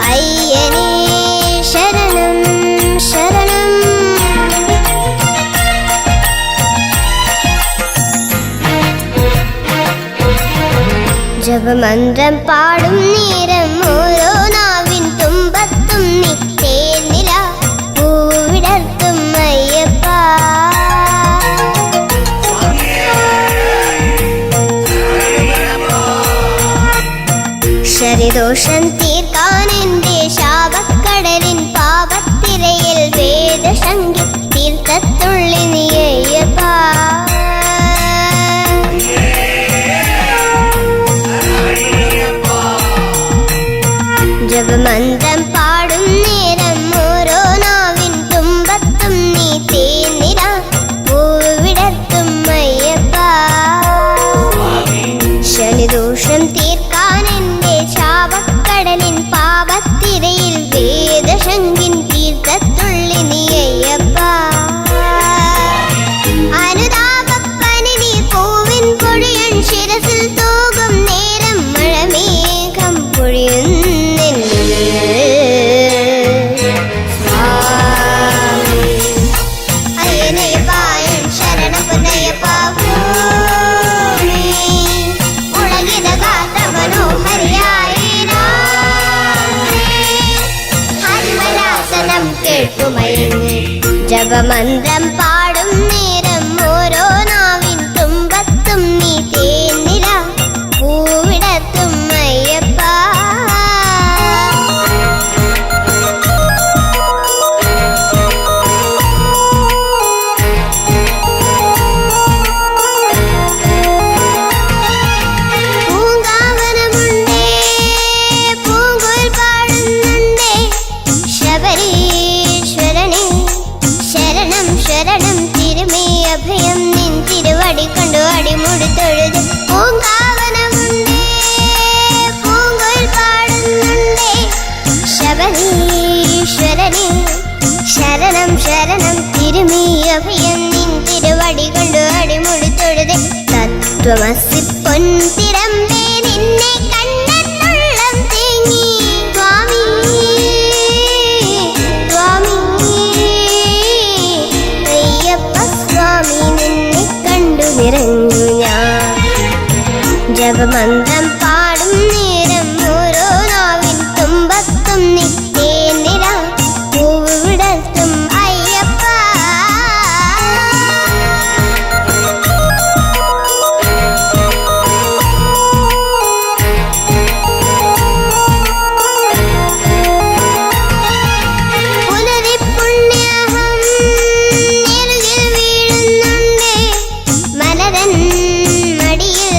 അയ്യനേ ശരണം ശരണം. ജപമന്ത്രം പാടും നേരം ഓരോ നാവിൻ തുമ്പത്തും നീ തേനില പൂവിടർത്തും അയ്യപ്പ. ശരിദോഷം തീർക്കാൻ എന്റെ ശാപക്കടലിൻ പാപത്തിരയിൽ വേദശങ്കി തീർത്ഥത്തുള്ളി നീ അയ്യപ്പ. ജപമന്ത്രം പാടും നേരം ഓരോ നാവിൻ തുമ്പത്തും നീ തേനില പൂവിടർത്തും അയ്യപ്പ. ശനിദോഷം തീർക്കാൻ എന്റെ ശാപക്കടലിൻ പാപത്തിരയിൽ വേദശങ്കിൻ തീർത്ഥത്തുള്ളി നീ അയ്യപ്പ. അനുതാപപ്പനി നീ പൂവിൻ പൊഴിയൻ ശിരസിൽ തൂകും നേരം മഴമേഘം പൊഴിയുന്നു. ജപമന്ത്രം പാടും നേരം ഓരോ നാവിൻ തുമ്പത്തും നീ തേനില പൂവിടത്തും അയ്യപ്പ. പൂങ്കാവനമുണ്ടേ പൂങ്കുൽ പാടുന്നുണ്ടേ ശബരീശ്വരനെ ശരണം ശരണം തിരുമേ അഭയം നിൻ തിരുവടി കണ്ടു അടിമുടി തൊഴുത്. പൂങ്കാവനമുണ്ടേ പൂങ്കുൽ പാടുന്നുണ്ടേ ശബരീശ്വരനെ ശരണം ശരണം തിരുമേ അഭയം നിൻ തിരുവടി കണ്ടു അടിമുടി തൊഴുത്. തത്വമസി പൊൻതിരമ്പേ നിന്നെ കണ്ണെന്നുള്ളം തേങ്ങി സ്വാമി സ്വാമി അയ്യപ്പ സ്വാമി നിന്നെ കണ്ടു നിറഞ്ഞു ഞാൻ. ജപമന്ത്രം പാടും നേരം ഓരോ നാവിൻ തുമ്പത്തും നീ തേനില പൂവിടർത്തും അയ്യപ്പ. പുലരിപ്പുണ്യഹം നെറുകിൽ വീഴുന്നുണ്ടേ മലരൻ മടിയിൽ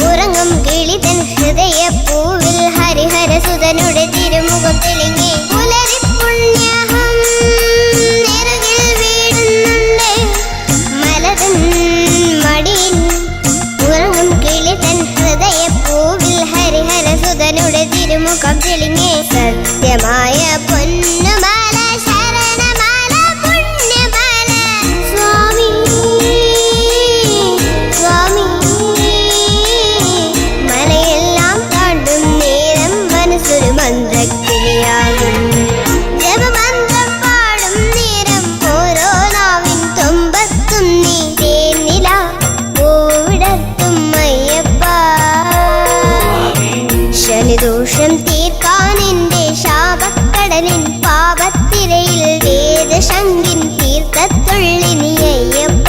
ഉറങ്ങും കിളിതൻ ഹൃദയപ്പൂവിൽ ഹരിഹരസുതനുടെ തിരുമുഖം തെളിഞ്ഞേ. പുലരിപ്പുണ്യഹം നെറുകിൽ വീഴുന്നുണ്ടേ മലരൻ മടിയിൽ ഉറങ്ങും കിളിതൻ ഹൃദയപ്പൂവിൽ ഹരിഹരസുതനുടെ തിരുമുഖം തെളിഞ്ഞേ. സത്യമായ പൊന്നുമാല ശരണമാല പുണ്യമാല സ്വാമി സ്വാമി. മലയെല്ലാം താണ്ടും നേരം മനസ്സൊരു മന്ത്രക്കിളിയാകും. ജപമന്ത്രം പാടും നേരം ഓരോ നാവിൻ തുമ്പത്തും നീ തേനില പൂവിടർത്തും അയ്യപ്പ. ശനിദോഷം തീർക്കാൻ എന്റെ ശാപക്കടലിൻ പാപത്തിരയിൽ വേദശങ്കിൻ തീർത്ഥത്തുള്ളി നീ അയ്യപ്പ.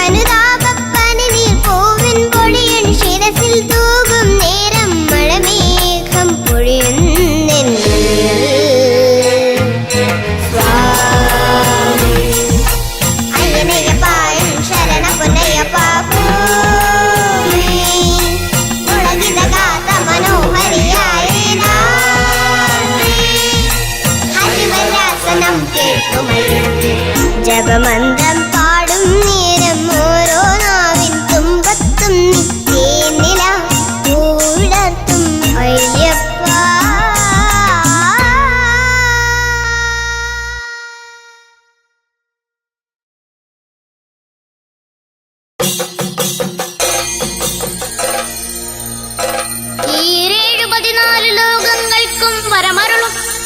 അനുതാപപ്പനി നീ പൂവിൻ പൊഴിയൻ ശിരസിൽ തൂകും നേരം മഴമേഘം പൊഴിയുന്നെന്നിൽ സ്വാമി. അയ്യനയ്യപ്പ ശരണ പൊന്നയ്യപ്പ ഭൂമി മുളകിത ഗാതമ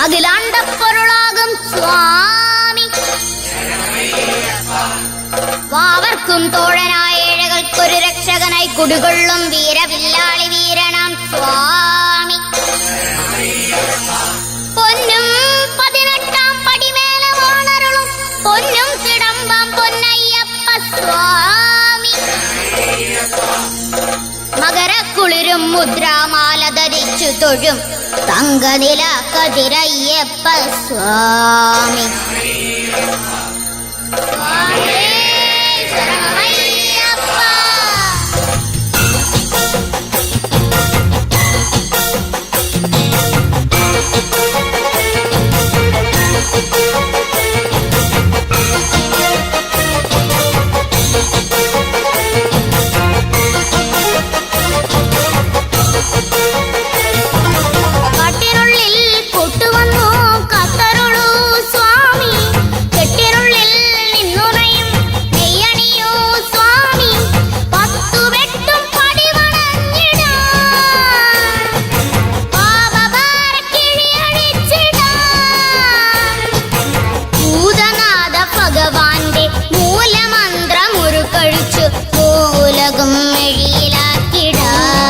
അഖിലാണ്ടപ്പൊരുളാകും സ്വാമി. വാവർക്കും തോഴനായ ഏഴകൾക്കൊരു രക്ഷകനായി കുടികൊള്ളും വീരവില്ലാളി വീരനാം സ്വാമി. പൊന്നും 18 പടിമേലെ വാണരുളും പൊന്നും തിടമ്പാം പൊന്നയ്യപ്പ സ്വാമി. മകരക്കുളിരും മുദ്രാമാല ധരിച്ചു തൊഴും തങ്കനില കതിരയ്യപ്പ സ്വാമി. കാട്ടിനുള്ളിൽ കൊട്ടുവന്നു കത്തരുളൂ സ്വാമി, കെട്ടിനുള്ളിൽ നിന്നുറയും നെയ്യണിയൂ സ്വാമി, 10 വെട്ടും പടിവണഞ്ഞിടാൻ പാപഭാരക്കിഴിയഴിച്ചിടാൻ ഭൂതനാഥ ഭഗവാന്റെ മൂലമന്ത്രമുരുക്കഴിച്ചു മൂലകം മെഴിയിലാക്കിടാൻ.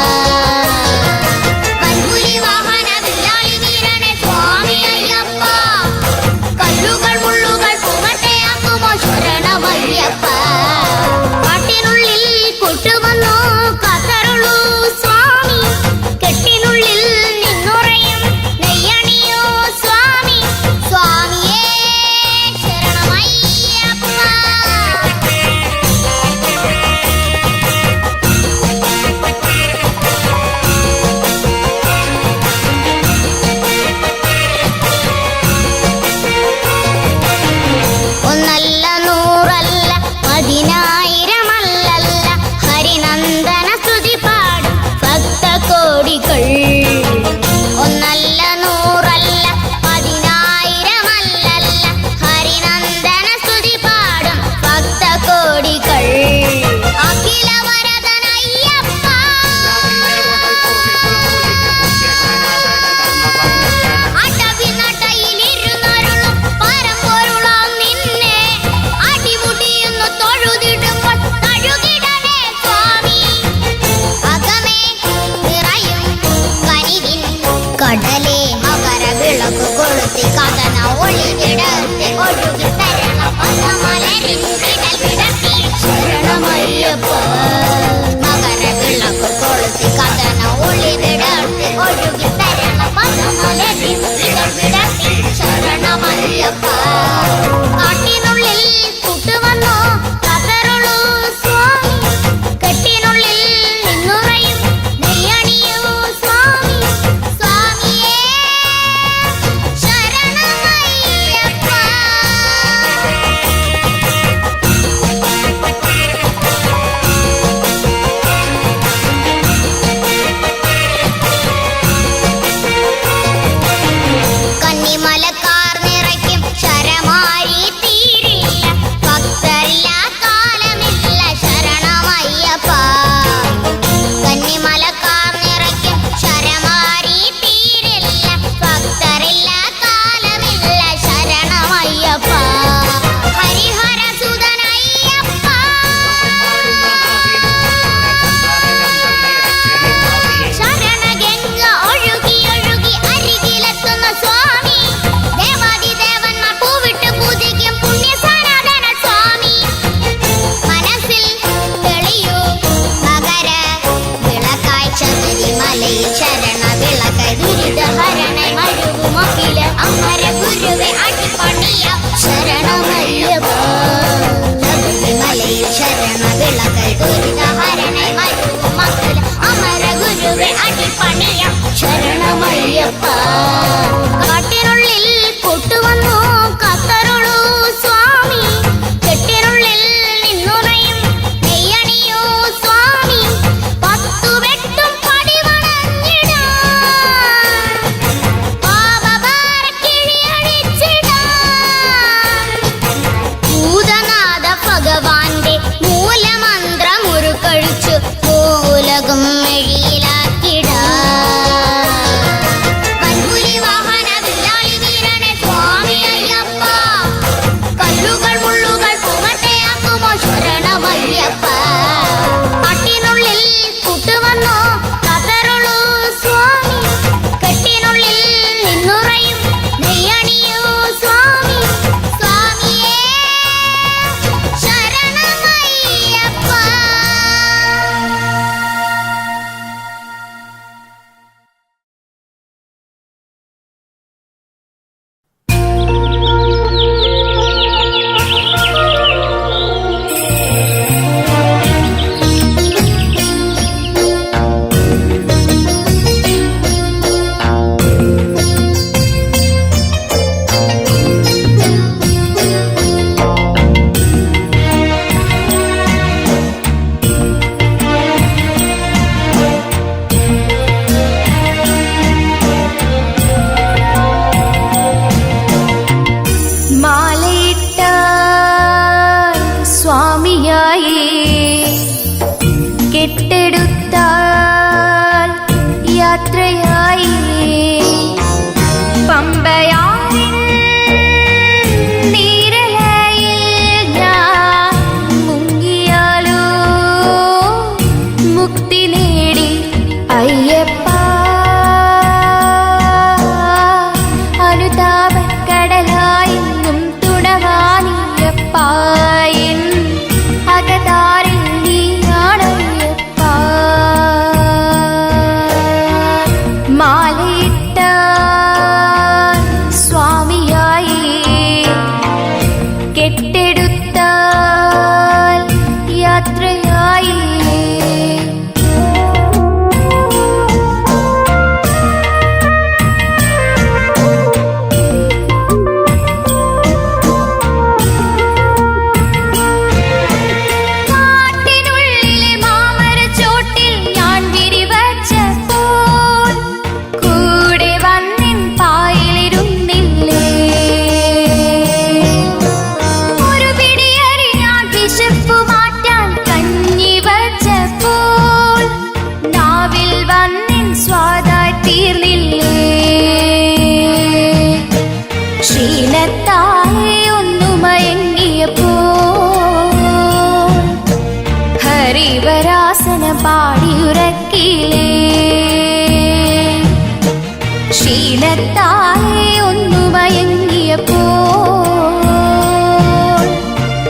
ശീലത്താലെ ഒന്നു മയങ്ങിയപ്പോ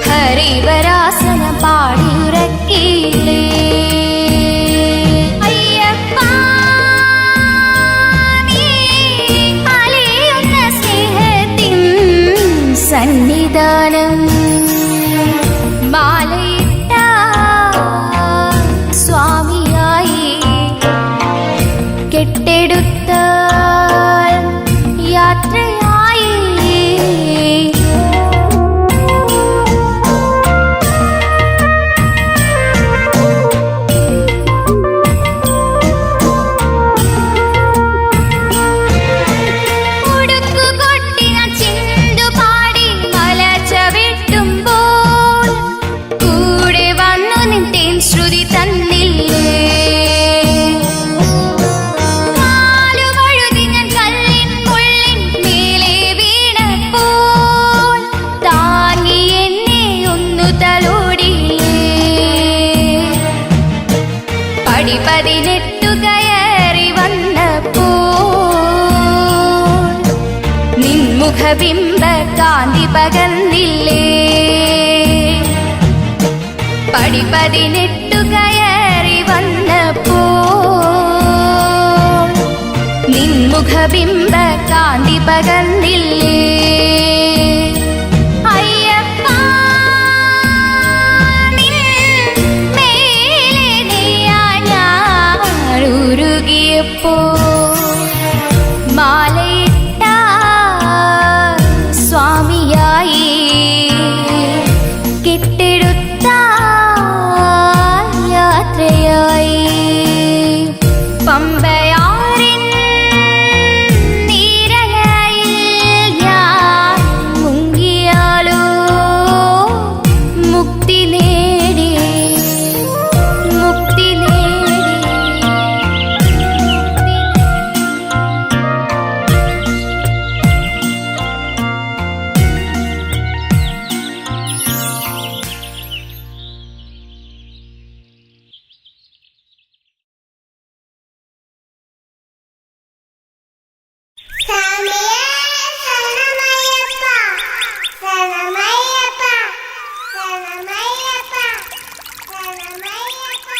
ഹരിവരാസനം പാടിയുറക്കിയില്ലേ അയ്യപ്പ നീ അലയുന്ന സ്നേഹത്തിൻ സന്നിധാനം മാലയിട്ട സ്വാമിയായി കെട്ടെടുത്ത യാത്രയായി ഉടുക്കുകൊട്ടിന ചിന്തുപാടി മല ചവിട്ടുമ്പോൾ കൂടെ വന്നു നിൻ ശ്രുതി തന്നില്ലേ പടിപതിനെട്ടു കയറി വന്നപ്പോ നിൻമുഖബിംബ കാന്തി പകർന്നില്ലേ പടിപതിനെട്ടു കയറി വന്നപ്പോ നിൻമുഖബിംബ കാന്തി പകർന്നില്ലേ മാലയിട്ട സ്വാമിയായി കെട്ടെടുത്ത യാത്രയായി പമ്പയാറിൻ നീരലയിൽ ഞാൻ മുങ്ങിയാലോ മുക്തി നേടി മുക്തി നേടി സ്വാമിയേ ശരണമയ്യപ്പ ശരണമയ്യപ്പ ശരണമയ്യപ്പ ശരണമയ്യപ്പ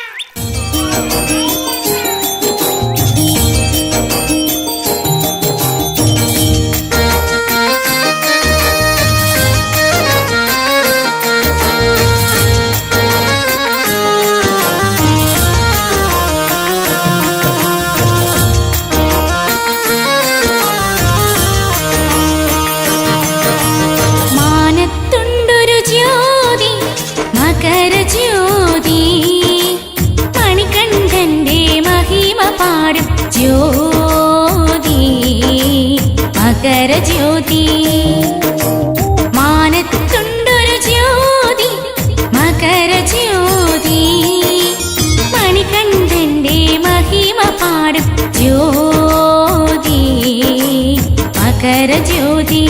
മാനത്തുണ്ടൊരു ജ്യോതി മകരജ്യോതി മണികണ്ഠന്റെ മഹിമ പാടും ജ്യോതി മകരജ്യോതി മാനത്തുണ്ടൊരു ജ്യോതി മകരജ്യോതി മണികണ്ഠന്റെ മഹിമ പാടും ജ്യോതി മകരജ്യോതി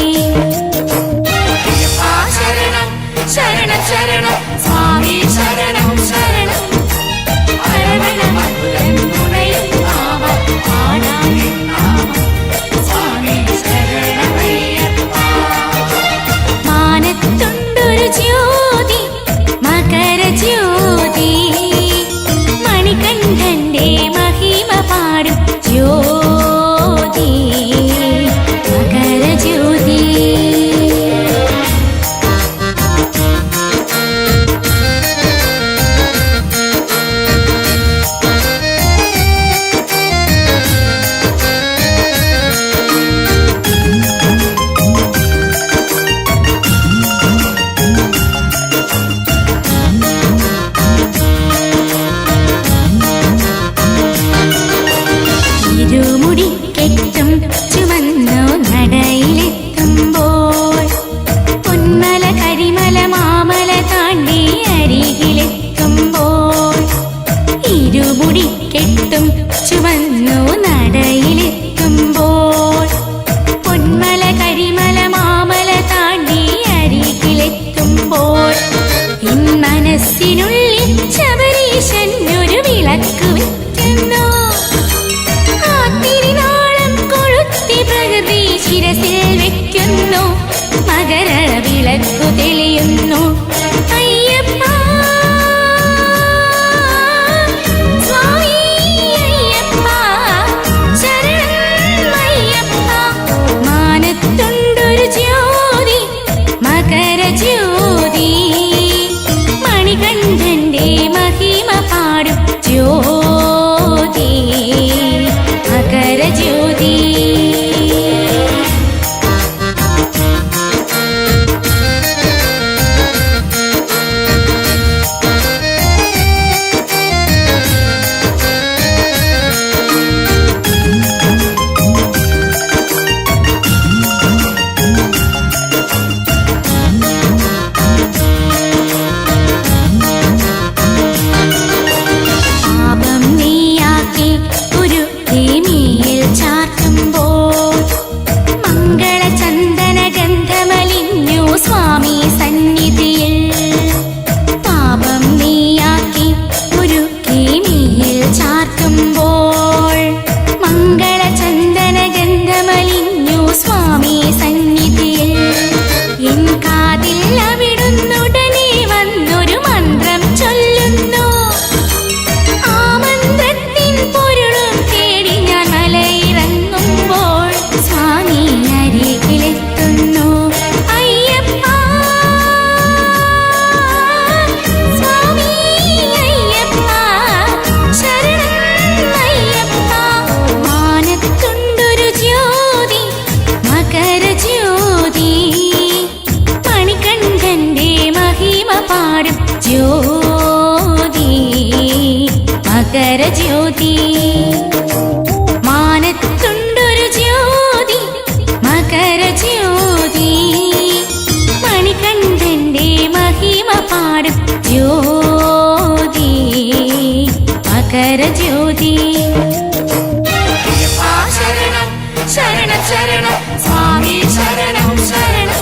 ശരണം ശരണം സ്വാമി ശരണം ശരണം ശരണമധുരം തുണയും നാമം പാടാം നാമം സ്വാമി ശരണമയ്യപ്പ വിളിക്കുന്നു, മകര വിളക്കു തെളിയുന്നു. അയ്യപ്പ സ്വാമി അയ്യപ്പ ശരണം അയ്യപ്പ. മാനത്തുണ്ടൊരു ജ്യോതി, മകര ജ്യോതി, മണികണ്ഠന്റെ മഹിമ പാടും ജ്യോതി, മകര ജ്യോതി. മകരജ്യോതി മാനത്തുണ്ടൊരു ജ്യോതി, മകരജ്യോതി, മണികണ്ഠന്റെ മഹിമ പാടും ജ്യോതി, മകരജ്യോതി. ശരണം ശരണം ശരണം സ്വാമി ശരണം ശരണം.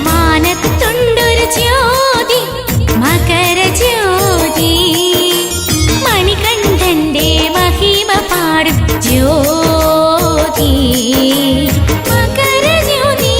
മാനത്തുണ്ടൊരു ജ്യോതി, മകരജ്യോതി, മണികണ്ഠന്റെ മഹിമ പാടും ജ്യോതി, മകരജ്യോതി.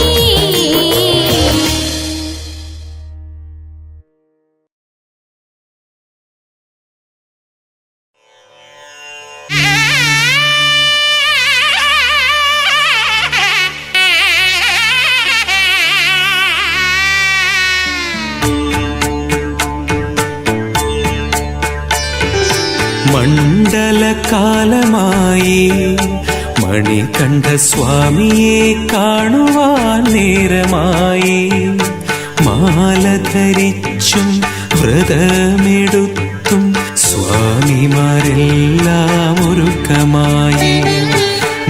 മണ്ഡലകാലമായി മണികണ്ഠ സ്വാമിയെ കാണുവാൻ നേരമായി. മാല ധരിച്ചും വ്രതമെടുത്തും സ്വാമിമാരെല്ലാം ഒരുക്കമായി.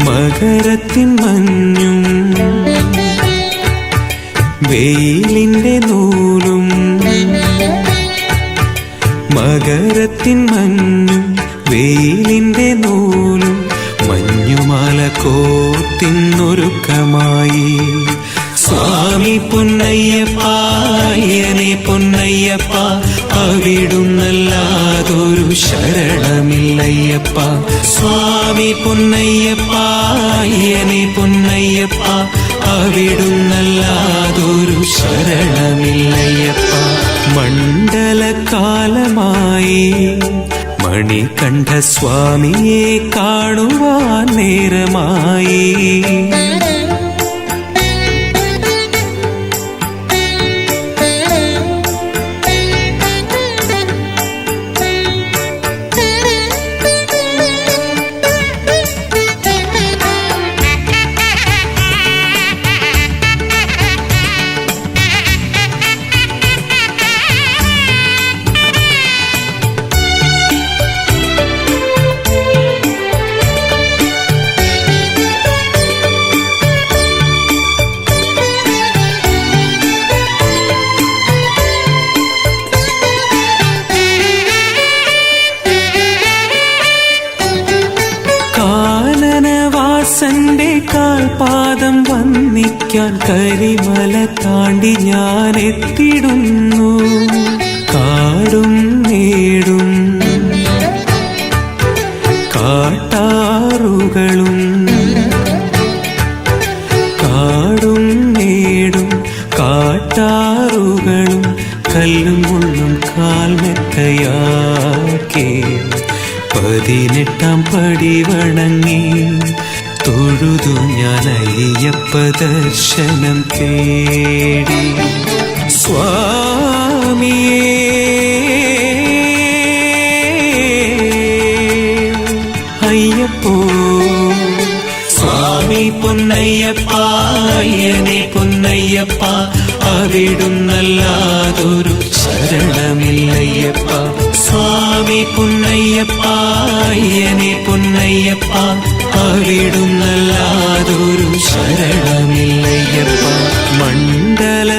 മകരത്തിൻ മഞ്ഞും വെയിലിന്റെ നൂലും, മകരത്തിൻ മഞ്ഞും വെയിലിന്റെ നൂലും, മഞ്ഞുമാല കോത്തിന്നൊരുക്കമായി. സ്വാമി പൊന്നയ്യപ്പ അയ്യനെ പൊന്നയ്യപ്പ, അവിടുന്നല്ലാതൊരു ശരണമില്ലയ്യപ്പ. സ്വാമി പൊന്നയ്യപ്പ അയ്യനെ പൊന്നയ്യപ്പ, അവിടുന്നല്ലാതൊരു ശരണമില്ലയ്യപ്പ. മണ്ഡലകാലമായി മണികണ്ഠ സ്വാമിയെ കാണുവാൻ നേരമായി. കാനനവാസന്റെ കാൽപാദം വന്ദിക്കാൻ കരിമല താണ്ടി ഞാൻ എത്തിടുന്നു. കാടും പൂക്കളും കാടും മേടും കാട്ടാറുകളും കല്ലും മുള്ളും കാൽമെത്തയാക്കി 18 പടി വണങ്ങി തൊഴുതു ഞാൻ അയ്യപ്പ ദർശനം തേടി സ്വാമിയേ അയ്യപ്പോ സ്വാമി പൊന്നയ്യപ്പ അയ്യനെ പൊന്നയ്യപ്പ അവിടുന്നല്ലാതൊരു ശരണമില്ലയ്യപ്പ സ്വാമി പൊന്നയ്യപ്പ അയ്യനെ പൊന്നയ്യപ്പ അവിടുന്നല്ലാതൊരു ശരണമില്ലയ്യപ്പ മണ്ഡലകാലമായി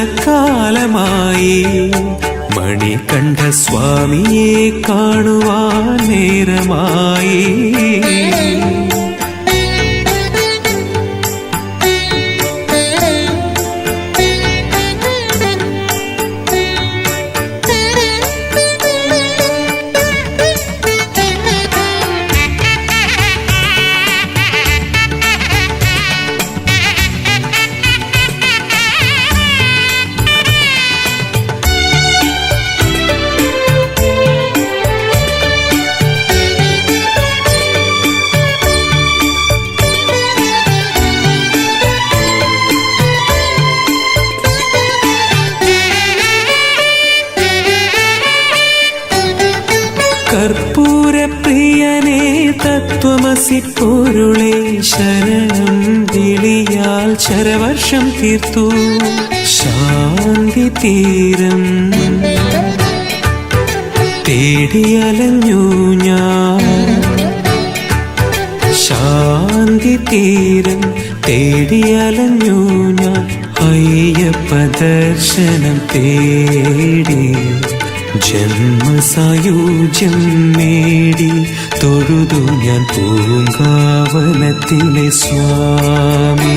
മണികണ്ഠ സ്വാമിയെ കാണുവാൻ നേരമായി കർപ്പൂരപ്രിയനേ തത്വമസി പൊരുളേ ശരണം വിളിയാൽ ശരവർഷം തീർത്തു ശാന്തി തീരം തേടിയലഞ്ഞു ഞാൻ ശാന്തി തീരം തേടിയലഞ്ഞു ഞാൻ അയ്യപ്പ ദർശനം തേടി ജന്മസായുജ്യം നേടി തൊഴുതു ഞാൻ പൂങ്കാവനത്തിലെ സ്വാമി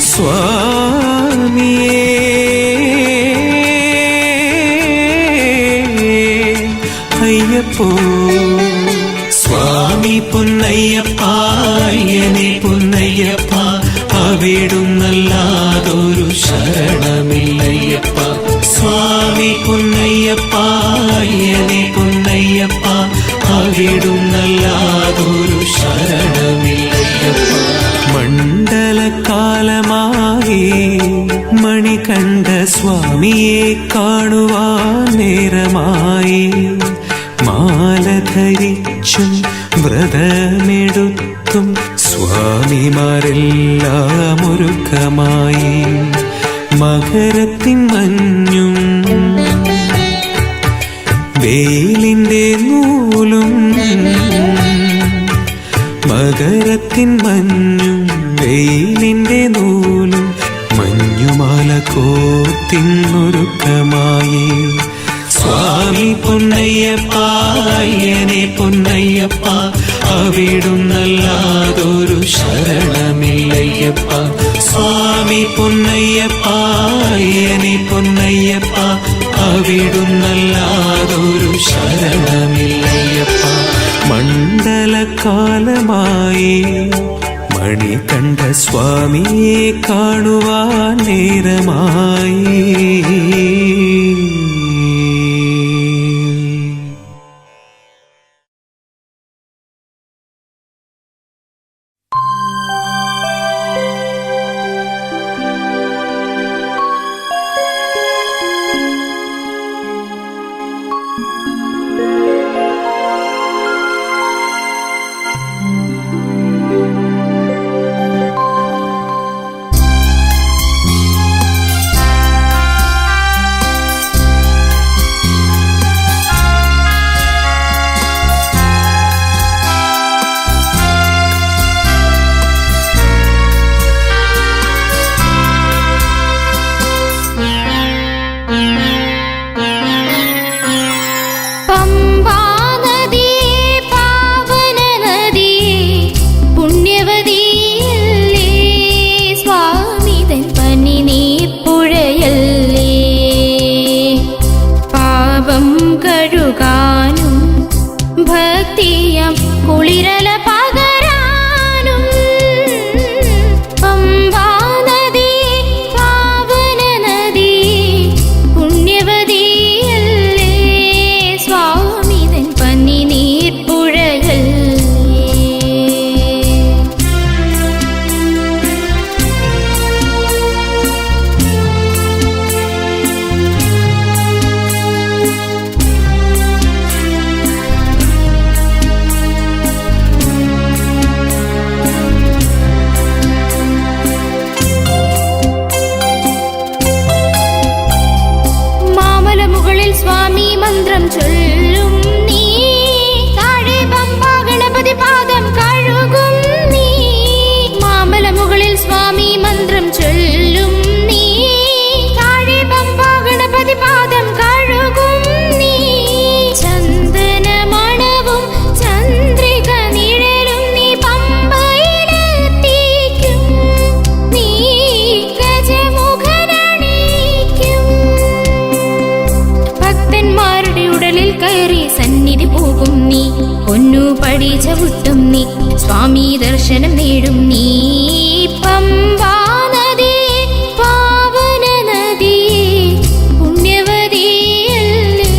സ്വാമിയേ അയ്യപ്പോ സ്വാമി പൊന്നയ്യപ്പ അയ്യനെ പൊന്നയ്യപ്പ അവിടുന്നല്ലാതൊരു ശരണമില്ലയ്യപ്പ സ്വാമി പൊന്നയ്യപ്പ അയ്യനെ പൊന്നയ്യപ്പ അവിടുന്നല്ലാതൊരു ശരണമില്ലയ്യപ്പ മണ്ഡലകാലമായി മണികണ്ഠ സ്വാമിയെ കാണുവാൻ നേരമായി മാല ധരിച്ചും വ്രതമെടുത്തും സ്വാമിമാരെല്ലാം ഒരുക്കമായി മകരത്തിൻ മഞ്ഞും വെയിലിൻ്റെ നൂലും മകരത്തിൻ മഞ്ഞും വെയിലിൻ്റെ നൂലും മഞ്ഞുമാല കോത്തിനൊരുക്കമായി സ്വാമി പൊന്നയ്യപ്പ അയ്യനെ പൊന്നയ്യപ്പ അവിടുന്നല്ലാതൊരു ശരണമില്ലയ്യപ്പ സ്വാമി പൊന്നയ്യപ്പ അയ്യനെ പൊന്നയ്യപ്പ അവിടുന്നല്ലാതൊരു ശരണമില്ലയ്യപ്പ മണ്ഡലകാലമായി മണികണ്ഠ സ്വാമിയെ കാണുവാൻ നേരമായി സ്വാമി മന്ത്രം ചൊല്ലും നീ താഴെ പമ്പ ഗണപതി പാദം കഴുകും നീ മാമല മുകളിൽ സ്വാമി മന്ത്രം ചൊല്ലും നീ താഴെ പമ്പ ഗണപതി പാദം കഴുകും നീ ചന്ദന മണവും ചന്ദ്രിക നിഴലും നീ പമ്പയിലെത്തിക്കും നീ ഗജമുഖനണിക്കും ഭക്തന്മാരുടെ ഉടലിൽ കയറി സന്നിധി പോകും നീ പൊന്നു പടി ചവിട്ടും നീ സ്വാമി ദർശനം നേടും നീ പമ്പാ നദി പാവന നദി പുണ്യവതിയല്ലേ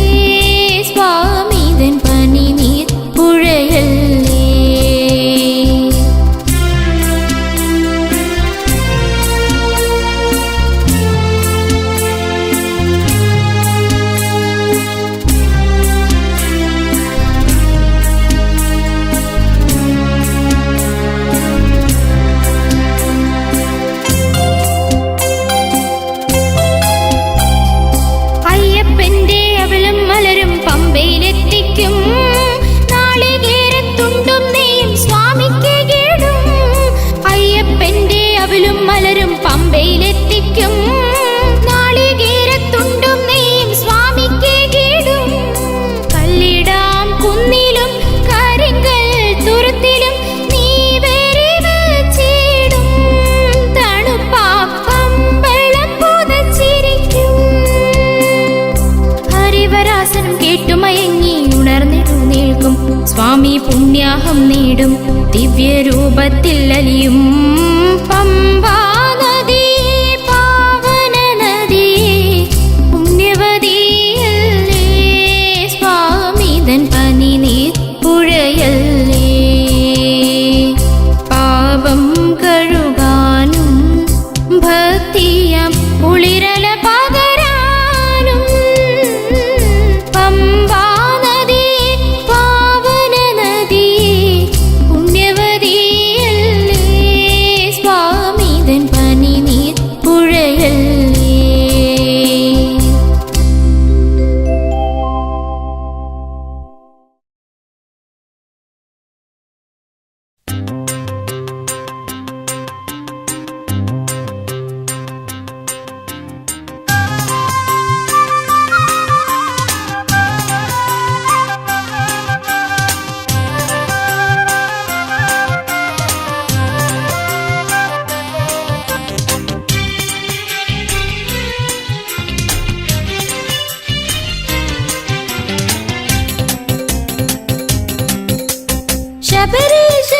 സ്വാമി തൻ പനി നീർ പുഴയല്ലേ അയ്യപ്പന്റെ അവളും മലരും പമ്പയിലെത്തിക്കും നാളികേരത്തുണ്ടും നെയ്യും സ്വാമിക്ക് കീടും അയ്യപ്പന്റെ അവളും മലരും പമ്പയിലെത്തിക്കും നാളികേരത്തുണ്ടും നെയ്യും സ്വാമിക്ക് കീടും കല്ലിടാം കുന്നിലും കരിങ്കൽ തുരുത്തിലും നീ വേരി വച്ചിടും തണുപ്പാ പമ്പളം പുതച്ചിരിക്കും ഹരിവരാസനം കേട്ടുമയങ്ങി ഉണർന്നിടു നിൽക്കും സ്വാമി പുണ്യാഹം നേടും ദിവ്യരൂപത്തിൽ അലിയും പമ്പാ നദി പാവന നദി പുണ്യവതിയല്ലേ സ്വാമി തൻ പനി നീർ പുഴയല്ലേ പാപം കഴുകാനും ഭക്തിയം കുളിരല പകരാനും പമ്പാ നദി പാവന നദി പുണ്യവതിയല്ലേ സ്വാമി തൻ പനി നീർ പുഴയല്ലേ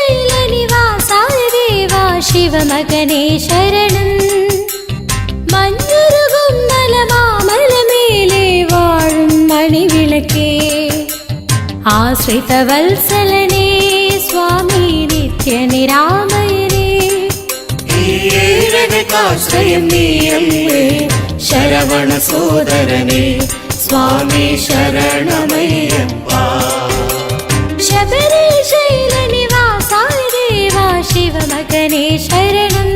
ശബരിശൈലനിവാസായ ദേവാ ശിവമകനേ ശരണം മഞ്ഞുരുകും മലമാമലമേലെ വാഴും മണിവിളക്കേ ആശ്രിതവത്സലനേ സ്വാമി നിത്യനിരാമയനേ ആശ്രയം നീയല്ലേ ശരവണ സോദരനേ സ്വാമി ശരണമയ്യപ്പ ശബരിശൈലനിവാസായ ദേവാ ശിവമകനേ ശരണം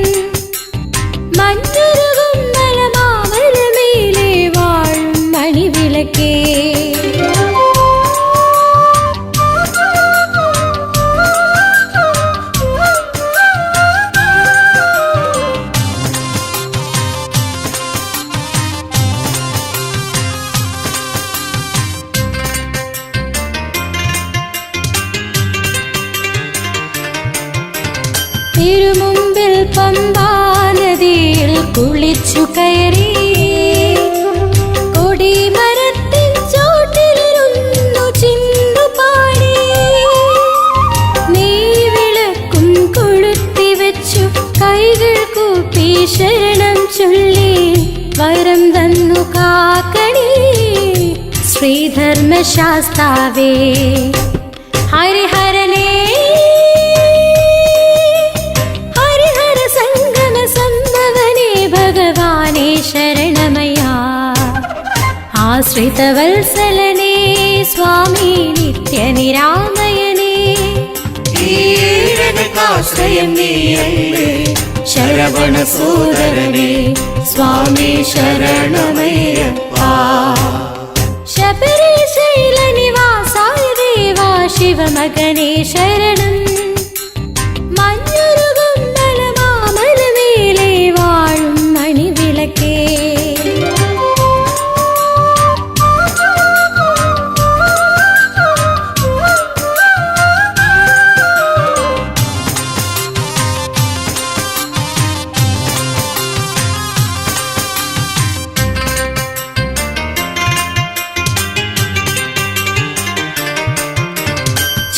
മഞ്ഞുരുകും മലമാമലമേലെ വാഴും മണിവിളക്കേ തിരുമുമ്പിൽ പമ്പാ നദിയിൽ കുളിച്ചു കയറി കൊടിമരത്തിൻ ചോട്ടിലിരുന്നു ചിന്തുപാടി നെയ്വിളക്കും കൊളുത്തിവെച്ചു കൈകൾ കൂപ്പി ശരണം ചൊല്ലി വരം തന്നു കാക്കണി ശ്രീധർമ്മശാസ്താവേ ഹരിഹരനേ ശരണമയ്യാ ആശ്രിതവത്സലനേ സ്വാമി നിത്യനിരാമയനേ ആശ്രയം നീയല്ലേ ശരവണ സോദരനേ സ്വാമി ശരണമയ്യപ്പ ശബരിശൈലനിവാസായ ദേവാ ശിവമകനേ ശരണം. മഞ്ഞുരുകും മലമാമലമേലെ വാഴും മണിവിളക്കേ.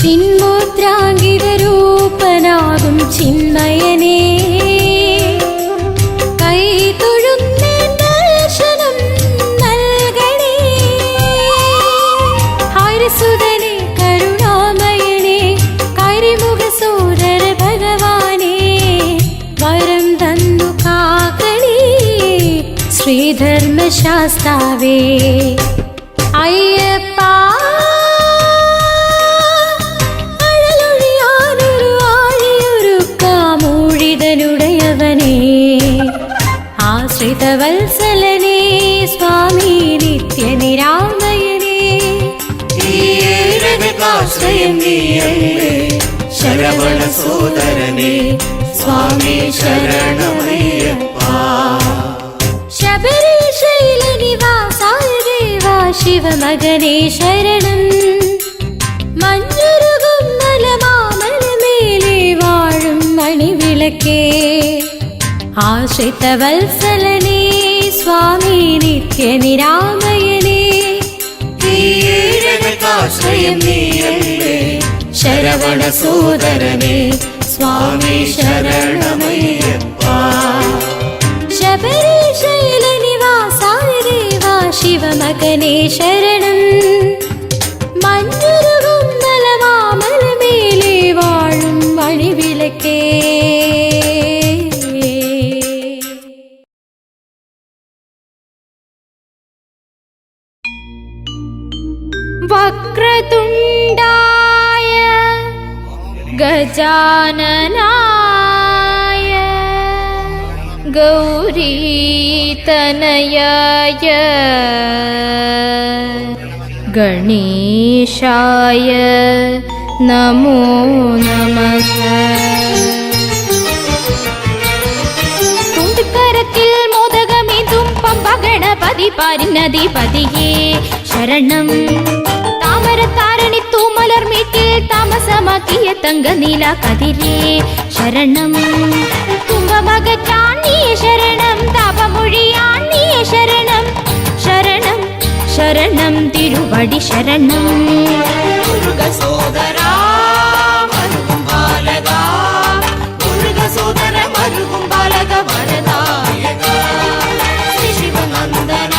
ചിന്മൂത്രാങ്കിതരൂപനാകും ചിന്മയനേ, കൈ തൊഴുന്നേ ദർശനം നൽകണേ. ഹരിസുതനേ കരുണാമയനേ, കരിമുഖ സോദര ഭഗവാനേ, വരം തന്നു കാക്കണേ ശ്രീധർമ്മശാസ്താവേ. അയ്യപ്പ ആശ്രിതവത്സലനേ സ്വാമി നിത്യനിരാമയനേ. ആശ്രയം നീയല്ലേ ശരവണ സോദരനേ സ്വാമി ശരണമയ്യപ്പ. ശബരിശൈലനിവാസായ ദേവാ ശിവമകനേ ശരണം. മഞ്ഞുരുകും മലമാമലമേലെ വാഴും മണിവിളക്കേ. ആശ്രിതവത്സലനേ സ്വാമി നിത്യനിരാമയനേ. ആശ്രയം നീയല്ലേ ശരവണ സോദരനേ സ്വാമി ശരണമയ്യപ്പ. ശബരിശൈലനിവാസായ ദേവാ ശിവമകനേ ശരണം. മഞ്ഞുരുകും മലമാമലമേലെ വാഴും മണിവിളക്കേ. വക്രതുണ്ടായ ഗജാനനായ ഗൗരീതനയായ ഗണേശായ നമോ നമഃ. തുണ്ടിക്കരത്തിൽ മോദകമേന്തും പമ്പ ഗണപതി പാരിനധിപതിയേ ശരണം. താമരത്താരണി തൂമലർമേട്ടിൽ താമസമാക്കിയ തങ്കനീല കതിരേ ശരണം. തുമ്പമകറ്റാൻ നീയേ ശരണം, താപമൊഴിയാൻ നീയേ ശരണം. ശരണം ശരണം തിരുവടി ശരണം. മുരുക സോദരാ മരുകും ബാലക, മുരുക സോദര മരുകും ബാലക വരദായക. ശ്രീ ശിവനന്ദന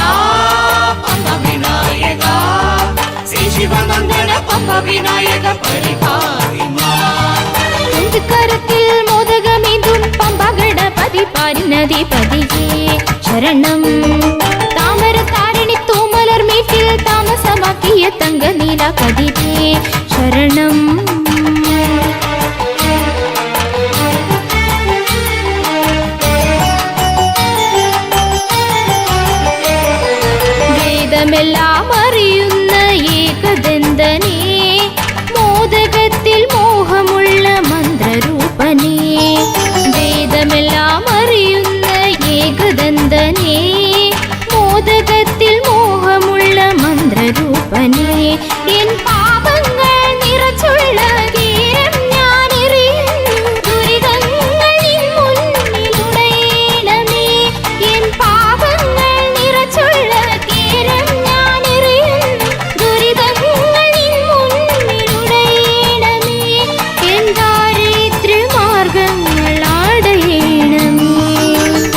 പമ്പ വിനായക, ശ്രീ ശിവനന്ദന പമ്പ വിനായക പരിപാലിമാ. കരത്തിൽ മോദകമേന്തും പമ്പ ഗണപതി പാരിനധിപതിയേ ശരണം. താമരത്താരണി തൂമലർമേട്ടിൽ താമസമാക്കിയ തങ്കനീല കതിരേ ശരണം. വേദമെല്ലാം അറിയുന്ന ഏകദന്തനേ, മോദകത്തിൽ മോഹമുള്ള മന്ത്രരൂപനേ. വേദമെല്ലാം അറിയുന്ന ഏകദന്തനേ, മോദകത്തിൽ മോഹമുള്ള മന്ത്രരൂപനേ. എൻ പാപങ്ങൾ നിറച്ചുള്ള തീരം ഞാനെറിയുന്നു, ദുരിതങ്ങളിൽ മുന്നിലുടയണമേ. എൻ പാപങ്ങൾ നിറച്ചുള്ള തീരം ഞാനെറിയുന്നു, ദുരിതങ്ങളിൽ മുന്നിലുടയണമേ. എൻ ദാരിദ്ര്യമാർഗങ്ങൾ അടയണമേ.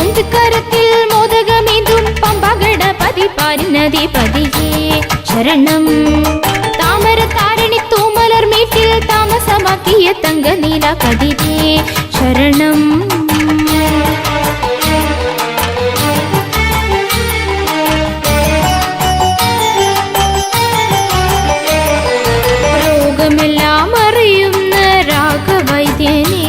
അന്ധകാരത്തിൽ മോദകമേന്തും പമ്പ ഗണപതി പാരിനധിപതിയേ ശരണം. താമരത്താരണി തൂമലർമേട്ടിൽ താമസമാക്കിയ തങ്കനീല കതിരേ ശരണം. രോഗമെല്ലാം അറിയുന്ന രാഘവൈദ്യനേ,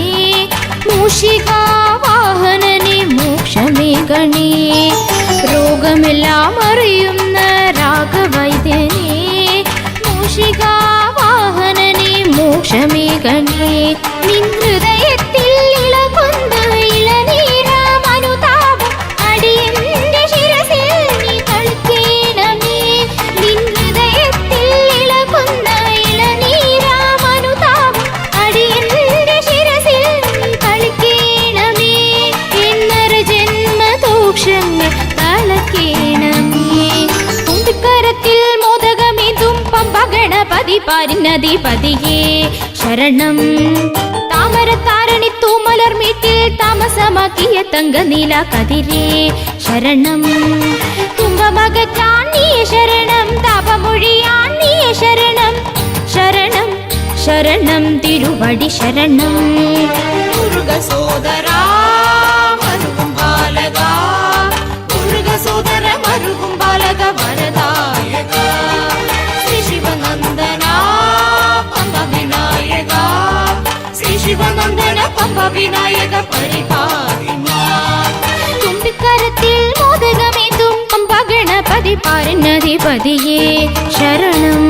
മൂഷികാവാഹനനേ മോക്ഷമേകണേ. രോഗമെല്ലാം അറിയുന്ന രാഘവൈദ്യനേ, മൂഷികാവാഹനനെ മോക്ഷമേകണേ നിൻ ഹൃദയത്തിൽ ഇളകുന്ന ഇളനീരാമനുതാപം അടിയന്റെ ശിരസിൽ നീ തളിക്കേണമേ നിൻ ഹൃദയത്തിൽ ഇളകുന്ന ഇളനീരാമനുതാപം അടിയന്റെ ശിരസിൽ നീ തളിക്കേണമേ എന്നറ ജന്മദോഷങ്ങൾ തളക്കേണമേ തുമ്പിക്കരത്തിൽ മോദകമിതും പമ്പഗണപതി പാരിനധിപതിയേ ശരണം താമരത്താരണി തൂമലർമീട്ടിൽ താമസമാക്കിയ തങ്കനീല കതിരേ ശരണം തുമ്പമകറ്റാൻ നീയ ശരണം താപമൊഴിയാൻ നീയ ശരണം ശരണം ശരണം തിരുവടി ശരണം മുരുക സോദരാ മരുകും ബാലക മുരുക സോദര മരുകും ബാലക വരദായക ശ്രീ ശിവനന്ദന പമ്പ വിനായക ശ്രീ ശിവനന്ദന പമ്പ വിനായക പരിപാലിനാ തുമ്പിക്കരത്തിൽ മോദകമേതും പമ്പഗണപതി പാരനധിപതിയേ ശരണം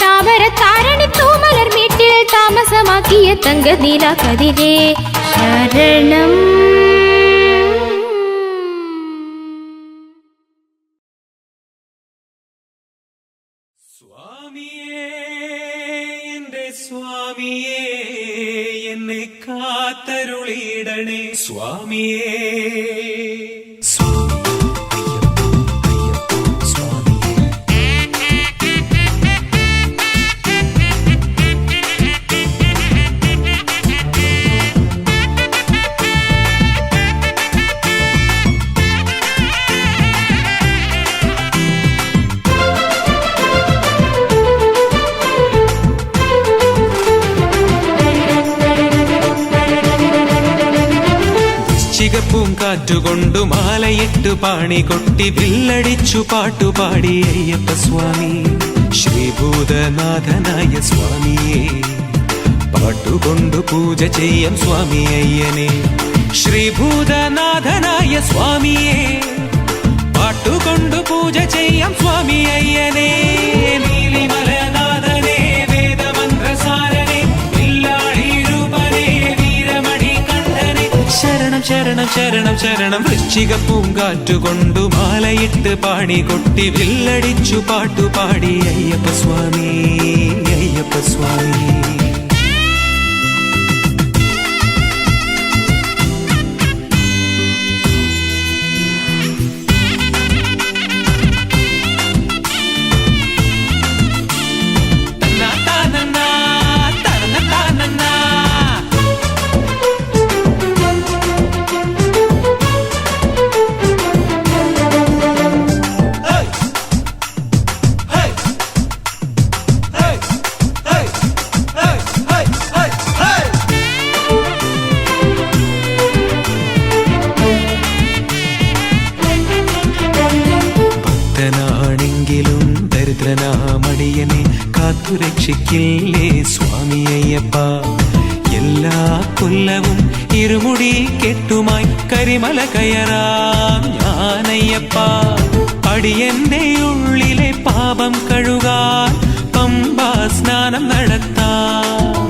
താമരത്താരണി തൂമലർമീട്ടിൽ താമസമാക്കിയ തങ്കനീല കതിരേ ശരണം സ്വാമിയേ എന്റെ സ്വാമിയേ എന്നെ കാത്തരുളിയിടണേ സ്വാമിയേ സ്വാമി അയ്യപ്പ സ്വാമിയേ പൂങ്കാറ്റുകൊണ്ടു മാലയിട്ടു പാണി കൊട്ടി വില്ലടിച്ചു പാട്ടുപാടി അയ്യപ്പ സ്വാമി ശ്രീഭൂതനാഥനായ സ്വാമിയേ പാട്ടുകൊണ്ടു പൂജ ചെയ്യാം സ്വാമി അയ്യനെ ശ്രീഭൂതനാഥനായ സ്വാമിയേ പാട്ടുകൊണ്ടു പൂജ ചെയ്യാം സ്വാമി അയ്യനെ നീലിമലനാഥനെ വേദമന്ത്രസാരനെ വില്ലാളി രൂപനെ വീരമണി കണ്ഠനെ ശരണം ശരണം ശരണം ശരണം വൃശ്ചിക പൂങ്കാറ്റുകൊണ്ടു മാലയിട്ട് പാണി കൊട്ടി വില്ലടിച്ചു പാട്ടുപാടി അയ്യപ്പ സ്വാമി അയ്യപ്പ സ്വാമി ഭക്തനാണെങ്കിലും ദരിദ്രനാമടിയനെ കാത്തുരക്ഷിക്കില്ലേ സ്വാമി അയ്യപ്പ എല്ലാ കൊല്ലവും ഇരുമുടി കെട്ടുമായി കരിമല കയറാം ഞാനയ്യപ്പ അടിയന്റെ ഉള്ളിലെ പാപം കഴുകാൻ പമ്പാ സ്നാനം നടത്താം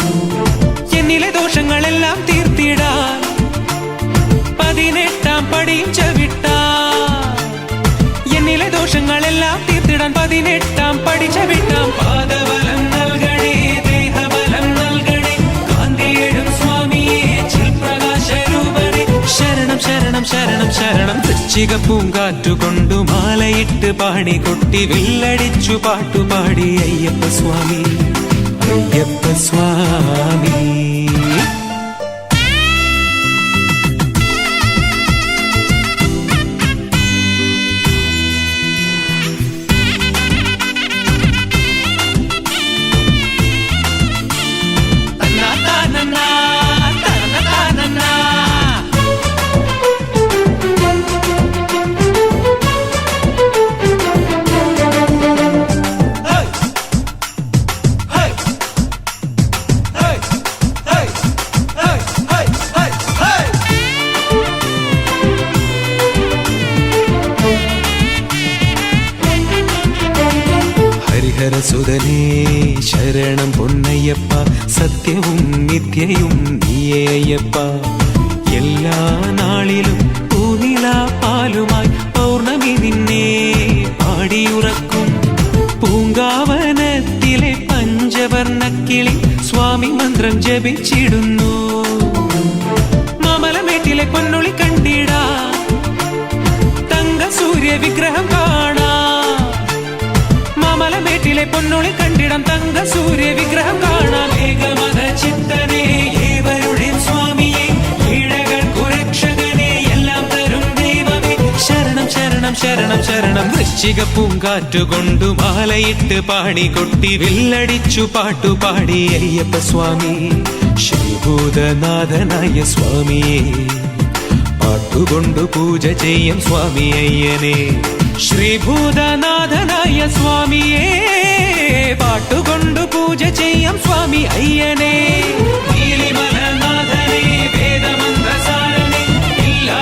എന്നിലെ ദോഷങ്ങളെല്ലാം തീർത്തിടാൻ 18-ാം പടിയും ചവിട്ടാം എന്നിലെ ദോഷങ്ങളെല്ലാം തീർത്തിടാൻ 18-ാം പടി ചവിട്ടാം പാദബലം നൽകണേ ദേഹബലം നൽകണേ കാന്തിയേഴും സ്വാമിയേ ചിൽപ്രകാശരൂപണേ ശരണം ശരണം ശരണം ശരണം വൃശ്ചിക പൂങ്കാറ്റുകൊണ്ടു മാലയിട്ട് പാണി കൊട്ടി വില്ലടിച്ചു പാട്ടുപാടി അയ്യപ്പ സ്വാമി അയ്യപ്പ സ്വാമി ശ്രീധരസുതനേ ശരണം പൊന്നയ്യപ്പ, സത്യവും നിത്യയും നീയേ അയ്യപ്പ. എല്ലാ നാളിലും പൂനില പാലുമായി പൗർണമി നിന്നെ പാടിയുറക്കും. പൂങ്കാവനത്തിലെ പഞ്ചവർണ്ണക്കിളി സ്വാമി മന്ത്രം ജപിച്ചിടുന്നു. മാമലമേട്ടിലെ പൊന്നുളി കണ്ടിടാ, തങ്ക സൂര്യ വിഗ്രഹം കാണാ. മാമലമേട്ടിലെ പൊന്നുളി കണ്ടിടം, തങ്ക സൂര്യ വിഗ്രഹം കാണാം. ഏകമത ചിത്തനേ ഏവരുടെയും സ്വാമിയെ, ഈഴകൾക്കു രക്ഷകനെ എല്ലാം തരും ദൈവമേ. ശരണം ശരണം ശരണം ശരണം. വൃശ്ചിക പൂങ്കാറ്റുകൊണ്ടു മാലയിട്ട് പാടി കൊട്ടി വില്ലടിച്ചു പാട്ടുപാടി അയ്യപ്പ സ്വാമി. ശ്രീഭൂതനാഥനായ സ്വാമിയെ പാട്ടുകൊണ്ടു പൂജ ചെയ്യും സ്വാമി അയ്യനെ. ശ്രീഭൂതനാഥനായ സ്വാമിയെ പാട്ടുകൊണ്ടു പൂജ ചെയ്യും സ്വാമി അയ്യനെ. നീലിമലനാഥനെ വേദമന്ത്രസാരനെ ഇല്ലാ